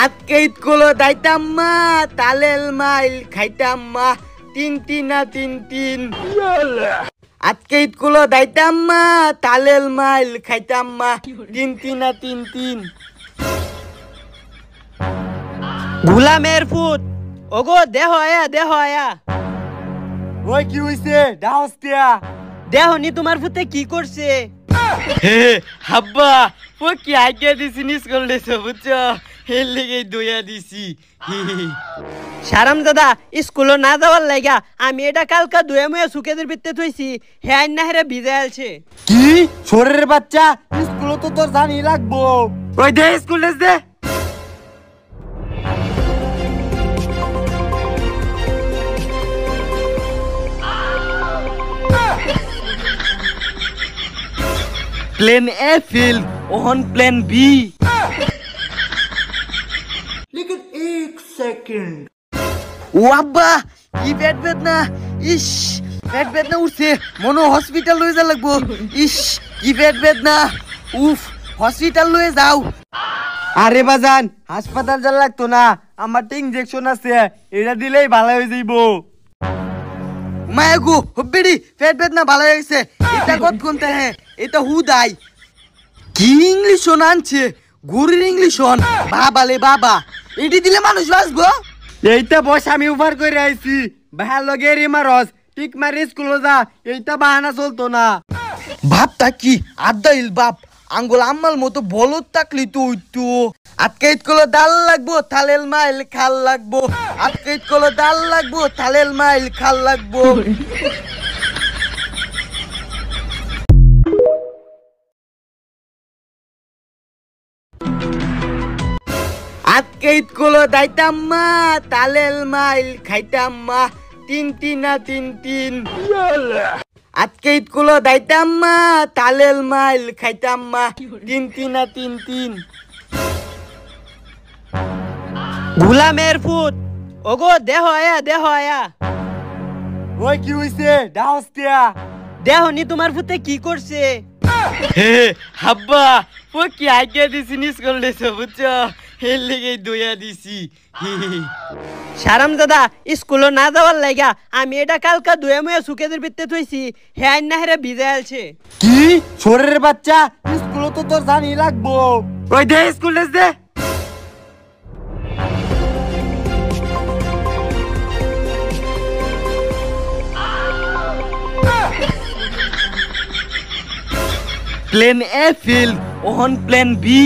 আজকে স্কুলে যাইতাম মা তালেল মাইল খাইতাম মা তিন তিন তিন তিন। আজকে স্কুলে যাইতাম মা তালেল মাইল খাইতাম মা তিন তিন তিন তিন। গুলামের ফুট ওগো দেহ আয়া ওই কি হইছে ডাউসটিয়া দেহ নি তোমার ফুতে কি করছে? হে হাব্বা ও কি আইডিয়া দিছি নিস করলেছো বুঝছো এর লেগে দইয়া দিছি। সারাম দাদা স্কুলে না যাওয়ার লাগা আমি এটা কালকা দুয়ে মুয়ে সুকেদের ভিতরে থইছি হ্যাঁ না হেরে ভিজে আছে। কি ছোরের বাচ্চা স্কুলে তো তোর জানি লাগবো। ওই দে স্কুল ড্রেস দে। प्लेन ए फेल ओहन प्लेन बी। लेकिन एक सेकंड वाब्बा ये पेट वेदना इश पेट वेदना उठছে মনো হসপিটাল লয়ে যা লাগবো। ইশ কি পেট বেদনা উফ হসপিটাল লয়ে যাও। আরে বাজান হাসপাতাল যা লাগতো না আমার তো ইনজেকশন আছে এটা দিলেই ভালো হয়ে যাইবো। মায়াগো হব্বেডি পেট বেদনা ভালো হয়ে গেছে এটা কত কোনতে হ্যাঁ এটা হুদাই কি ইংলিশ আনছে গরুর ইংলিশ বাবালে বাবা এটি দিলে মানুষ বাঁচবো। এইটা বস আমি উভার করে আইছি ভালো গেরি মারস ঠিক মারি স্কুলে যা এইটা বাহানা চলতো না। ভাবটা কি আদাইল বাপ আঙ্গুল আম্মাল মতো বলত থাকলি তো হইতো। আজকে স্কুলে ডাল লাগবো থালেল মাইল খাল লাগবো। আজকে স্কুলে ডাল লাগবো থালেল মাইল খাল লাগবো। আজকে স্কুলে যাইতাম মা তালেল মাইল খাইতাম মা তিন তিন তিন তিন। আজকে স্কুলে যাইতাম মা তালেল মাইল খাইতাম মা তিন তিন তিন তিন। গুলামের ফুট ওগো দেহ আয়া ওই কি হইছে ডাউসটিয়া দেহ নি তোমার ফুতে কি করছে? হে হাব্বা ও কি আইডিয়া দিছি নিস করলেছো বুঝছো এর লেগে দইয়া দিছি। সারাম দাদা স্কুলে না যাওয়ার লাগা আমি এটা কালকা দুয়ে মুয়ে সুকেদের ভিতরে থইছি হ্যাঁ না হেরে ভিজে আছে। কি ছোরের বাচ্চা স্কুলে তো তোর জানি লাগবো। ওই দে স্কুল ড্রেস দে। प्लेन ए फेल ओहन प्लेन बी।